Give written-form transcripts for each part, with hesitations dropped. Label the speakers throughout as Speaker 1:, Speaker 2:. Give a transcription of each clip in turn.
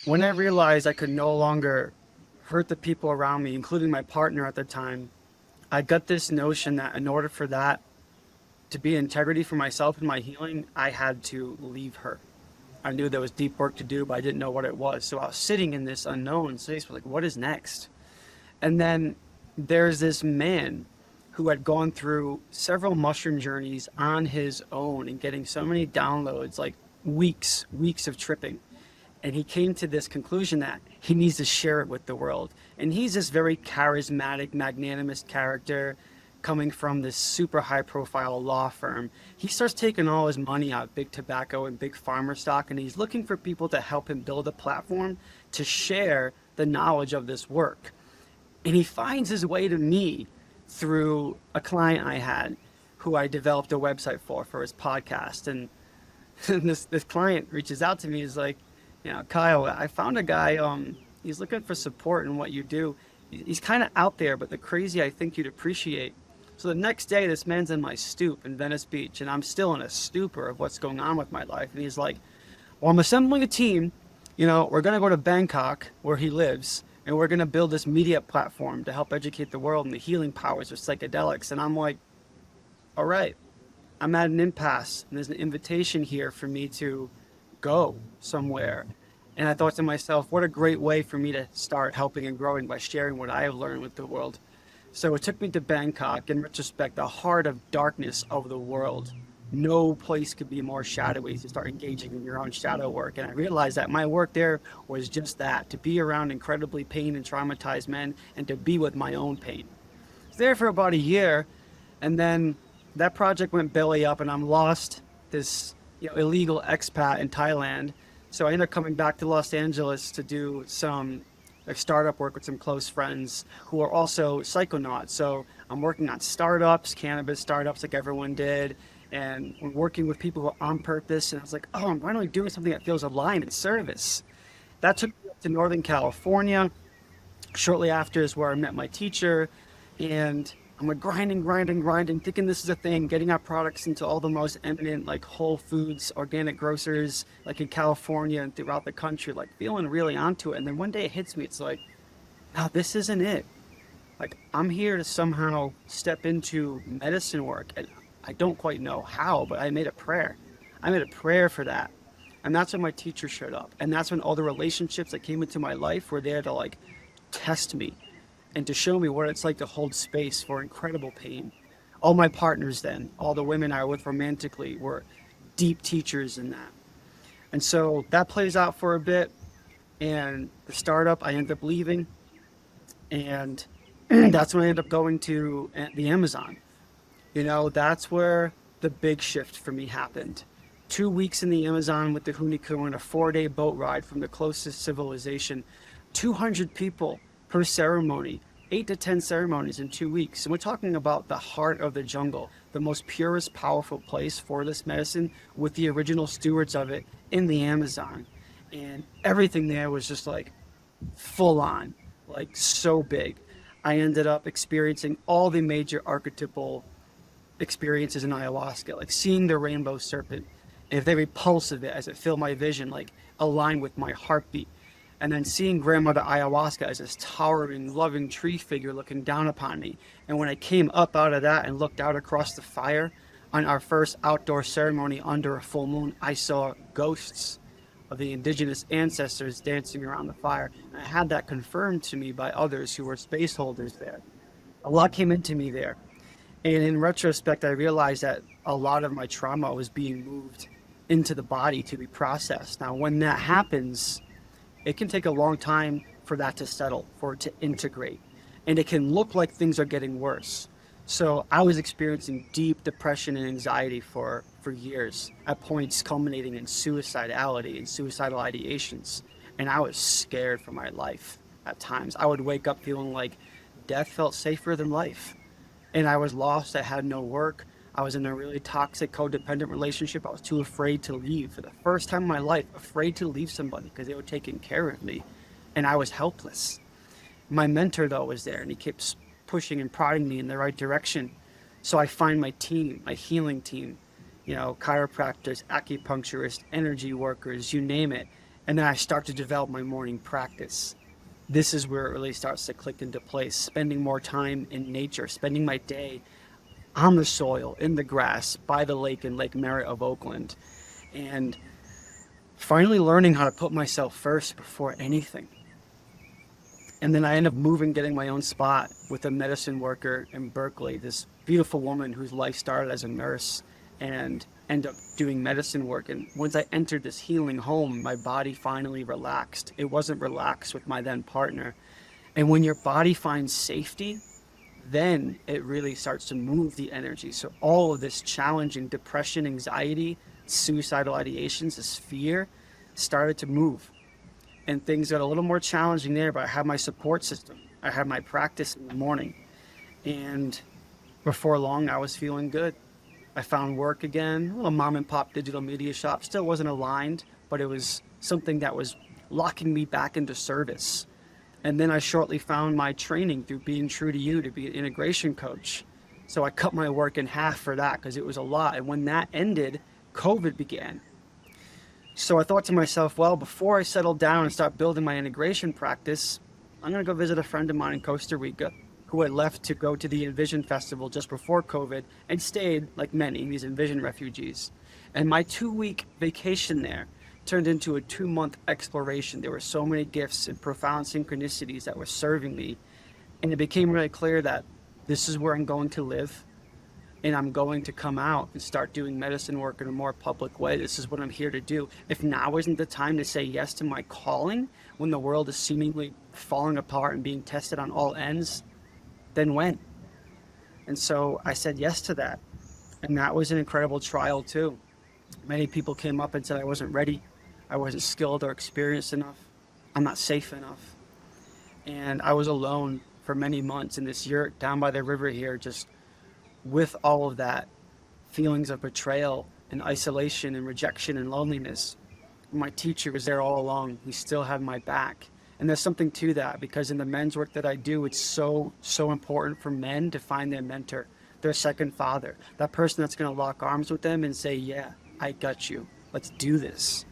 Speaker 1: When I realized I could no longer hurt the people around me, including my partner at the time, I got this notion that in order for that to be integrity for myself and my healing, I had to leave her. I knew there was deep work to do, but I didn't know what it was. So I was sitting in this unknown space, like, what is next? And then there's this man who had gone through several mushroom journeys on his own and getting so many downloads, like weeks of tripping. And he came to this conclusion that he needs to share it with the world. And he's this very charismatic, magnanimous character coming from this super high profile law firm. He starts taking all his money out of big tobacco and big farmer stock, and he's looking for people to help him build a platform to share the knowledge of this work. And he finds his way to me through a client I had who I developed a website for his podcast. And this client reaches out to me. He's like, Kyle, I found a guy, he's looking for support in what you do. He's kind of out there, but the crazy I think you'd appreciate. So the next day, this man's in my stoop in Venice Beach, and I'm still in a stupor of what's going on with my life. And he's like, well, I'm assembling a team. We're going to go to Bangkok, where he lives, and we're going to build this media platform to help educate the world in the healing powers of psychedelics. And I'm like, all right, I'm at an impasse, and there's an invitation here for me to go somewhere. And I thought to myself, what a great way for me to start helping and growing by sharing what I have learned with the world. So it took me to Bangkok, in retrospect, the heart of darkness of the world. No place could be more shadowy to start engaging in your own shadow work. And I realized that my work there was just that, to be around incredibly pain and traumatized men and to be with my own pain. I was there for about a year, and then that project went belly up and I'm lost this illegal expat in Thailand. So I ended up coming back to Los Angeles to do some startup work with some close friends who are also psychonauts. So I'm working on startups, cannabis startups like everyone did, and I'm working with people who are on purpose. And I was like, oh, I'm finally doing something that feels aligned in service. That took me up to Northern California. Shortly after is where I met my teacher, and I'm like grinding, thinking this is a thing, getting our products into all the most eminent like Whole Foods, organic grocers, like in California and throughout the country, like feeling really onto it. And then one day it hits me, it's like, no, this isn't it. Like I'm here to somehow step into medicine work. And I don't quite know how, but I made a prayer. I made a prayer for that. And that's when my teacher showed up. And that's when all the relationships that came into my life were there to like test me and to show me what it's like to hold space for incredible pain. All my partners then, all the women I was with romantically were deep teachers in that. And so that plays out for a bit. And the startup, I ended up leaving. And that's when I ended up going to the Amazon. That's where the big shift for me happened. 2 weeks in the Amazon with the Huniku and a 4-day boat ride from the closest civilization. 200 people per ceremony, 8 to 10 ceremonies in 2 weeks. And we're talking about the heart of the jungle, the most purest, powerful place for this medicine with the original stewards of it in the Amazon. And everything there was just like full on, like so big. I ended up experiencing all the major archetypal experiences in ayahuasca, like seeing the rainbow serpent, and very pulse of it as it filled my vision, like aligned with my heartbeat. And then seeing Grandmother Ayahuasca as this towering, loving tree figure looking down upon me. And when I came up out of that and looked out across the fire on our first outdoor ceremony under a full moon, I saw ghosts of the indigenous ancestors dancing around the fire. And I had that confirmed to me by others who were space holders there. A lot came into me there. And in retrospect, I realized that a lot of my trauma was being moved into the body to be processed. Now, when that happens, it can take a long time for that to settle, for it to integrate. And it can look like things are getting worse. So I was experiencing deep depression and anxiety for years, at points culminating in suicidality and suicidal ideations. And I was scared for my life at times. I would wake up feeling like death felt safer than life. And I was lost. I had no work. I was in a really toxic, codependent relationship. I was too afraid to leave. For the first time in my life, afraid to leave somebody because they were taking care of me. And I was helpless. My mentor, though, was there, and he kept pushing and prodding me in the right direction. So I find my team, my healing team, chiropractors, acupuncturists, energy workers, you name it. And then I start to develop my morning practice. This is where it really starts to click into place, spending more time in nature, spending my day on the soil, in the grass, by the lake in Lake Merritt of Oakland, and finally learning how to put myself first before anything. And then I end up moving, getting my own spot with a medicine worker in Berkeley, this beautiful woman whose life started as a nurse and end up doing medicine work. And once I entered this healing home, my body finally relaxed. It wasn't relaxed with my then partner. And when your body finds safety, then it really starts to move the energy. So all of this challenging depression, anxiety, suicidal ideations, this fear started to move. And things got a little more challenging there, but I had my support system. I had my practice in the morning. And before long, I was feeling good. I found work again, a little mom and pop digital media shop. Still wasn't aligned, but it was something that was locking me back into service. And then I shortly found my training through Being True to You to be an integration coach. So I cut my work in half for that because it was a lot. And when that ended, COVID began. So I thought to myself, well, before I settle down and start building my integration practice, I'm going to go visit a friend of mine in Costa Rica who had left to go to the Envision Festival just before COVID and stayed, like many, these Envision refugees. And my 2-week vacation there turned into a 2-month exploration. There were so many gifts and profound synchronicities that were serving me. And it became really clear that this is where I'm going to live. And I'm going to come out and start doing medicine work in a more public way. This is what I'm here to do. If now isn't the time to say yes to my calling, when the world is seemingly falling apart and being tested on all ends, then when? And so I said yes to that. And that was an incredible trial too. Many people came up and said I wasn't ready. I wasn't skilled or experienced enough. I'm not safe enough. And I was alone for many months in this yurt down by the river here, just with all of that feelings of betrayal and isolation and rejection and loneliness. My teacher was there all along. He still had my back. And there's something to that, because in the men's work that I do, it's so important for men to find their mentor, their second father, that person that's going to lock arms with them and say, yeah, I got you. Let's do this.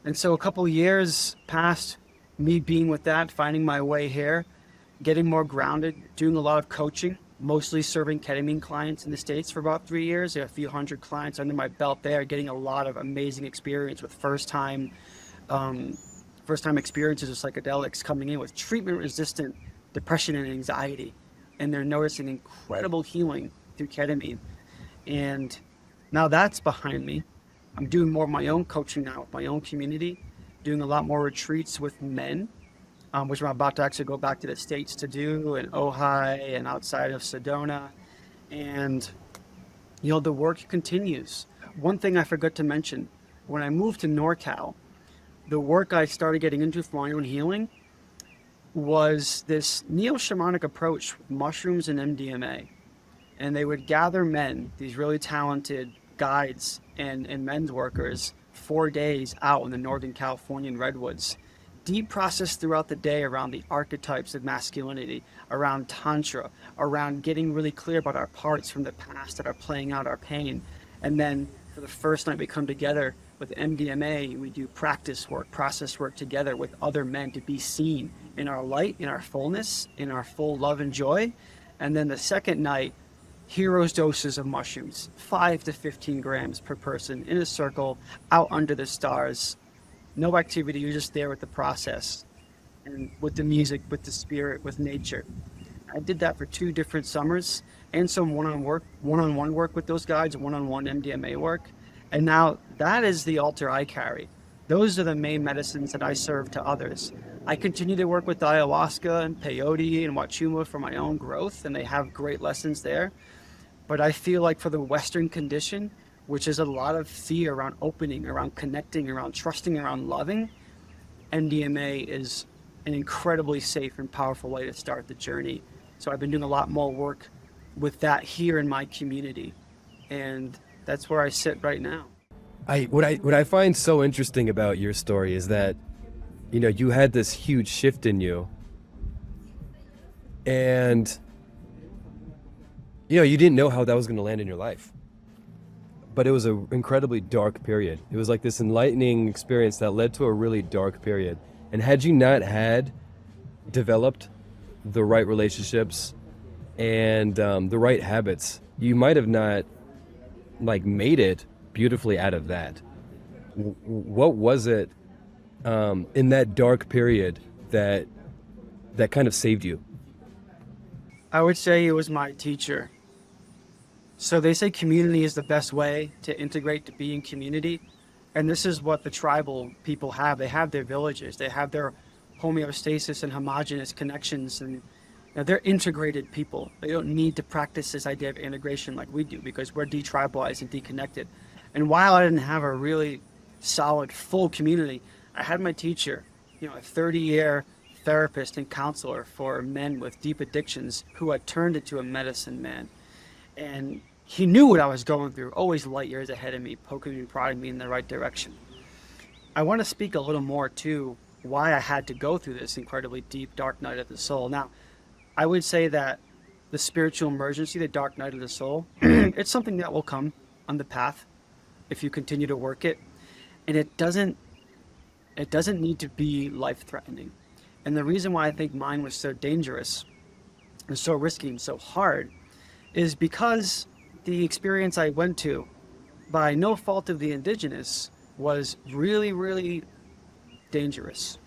Speaker 1: And so a couple years passed, me being with that, finding my way here, getting more grounded, doing a lot of coaching, mostly serving ketamine clients in the States for about 3 years. There are a few hundred clients under my belt there, getting a lot of amazing experience with first-time experiences with psychedelics, coming in with treatment-resistant depression and anxiety. And they're noticing incredible healing through ketamine. And now that's behind me. I'm doing more of my own coaching now with my own community, doing a lot more retreats with men, which I'm about to actually go back to the States to do, in Ojai and outside of Sedona. And, you know, the work continues. One thing I forgot to mention, when I moved to NorCal, the work I started getting into for my own healing was this neo-shamanic approach with mushrooms and MDMA. And they would gather men, these really talented guides and men's workers, 4 days out in the Northern Californian redwoods, deep process throughout the day around the archetypes of masculinity, around tantra, around getting really clear about our parts from the past that are playing out our pain. And then for the first night we come together with MDMA, we do practice work, process work together with other men to be seen in our light, in our fullness, in our full love and joy. And then the second night, heroes doses of mushrooms, 5 to 15 grams per person in a circle out under the stars. No activity, you're just there with the process and with the music, with the spirit, with nature. I did that for 2 different summers and some one-on-one work with those guys, one-on-one MDMA work. And now that is the altar I carry. Those are the main medicines that I serve to others. I continue to work with ayahuasca and peyote and wachuma for my own growth, and they have great lessons there. But I feel like for the Western condition, which is a lot of fear around opening, around connecting, around trusting, around loving, MDMA is an incredibly safe and powerful way to start the journey. So I've been doing a lot more work with that here in my community. And that's where I sit right now.
Speaker 2: What I find so interesting about your story is that, you know, you had this huge shift in you, and, you know, you didn't know how that was going to land in your life. but it was an incredibly dark period. It was like this enlightening experience that led to a really dark period. And had you not had developed the right relationships and the right habits, you might have not like made it beautifully out of that. What was it in that dark period that kind of saved you?
Speaker 1: I would say it was my teacher. So they say community is the best way to integrate, to be in community. And this is what the tribal people have. They have their villages, they have their homeostasis and homogenous connections, and they're integrated people. They don't need to practice this idea of integration like we do because we're detribalized and deconnected. And while I didn't have a really solid, full community, I had my teacher, a 30-year therapist and counselor for men with deep addictions who had turned into a medicine man. And he knew what I was going through, always light years ahead of me, poking me, prodding me in the right direction. I want to speak a little more to why I had to go through this incredibly deep, dark night of the soul. Now, I would say that the spiritual emergency, the dark night of the soul, it's something that will come on the path if you continue to work it. And it doesn't need to be life-threatening. And the reason why I think mine was so dangerous and so risky and so hard is because the experience I went to, by no fault of the indigenous, was really, really dangerous.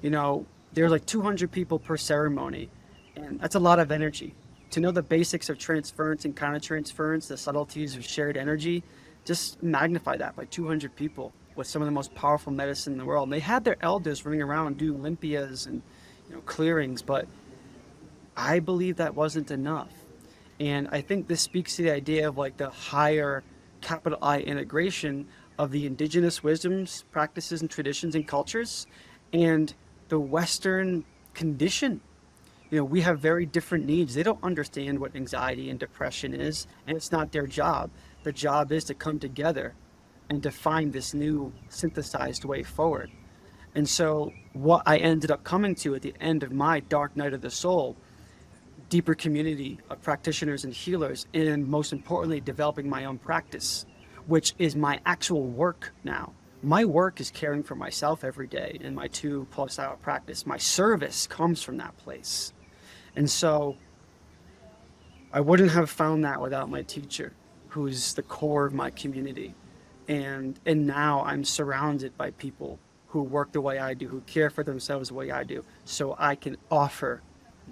Speaker 1: There's like 200 people per ceremony, and that's a lot of energy. To know the basics of transference and countertransference, the subtleties of shared energy, just magnify that by 200 people with some of the most powerful medicine in the world. And they had their elders running around doing limpias and clearings, but I believe that wasn't enough. And I think this speaks to the idea of like the higher capital I integration of the indigenous wisdoms, practices, and traditions and cultures and the Western condition. We have very different needs. They don't understand what anxiety and depression is, and it's not their job. The job is to come together and to find this new synthesized way forward. And so what I ended up coming to at the end of my dark night of the soul, deeper community of practitioners and healers, and most importantly, developing my own practice, which is my actual work now. My work is caring for myself every day in my 2+ hour practice. My service comes from that place. And so I wouldn't have found that without my teacher, who's the core of my community. And now I'm surrounded by people who work the way I do, who care for themselves the way I do, so I can offer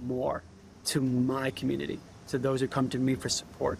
Speaker 1: more to my community, to those who come to me for support.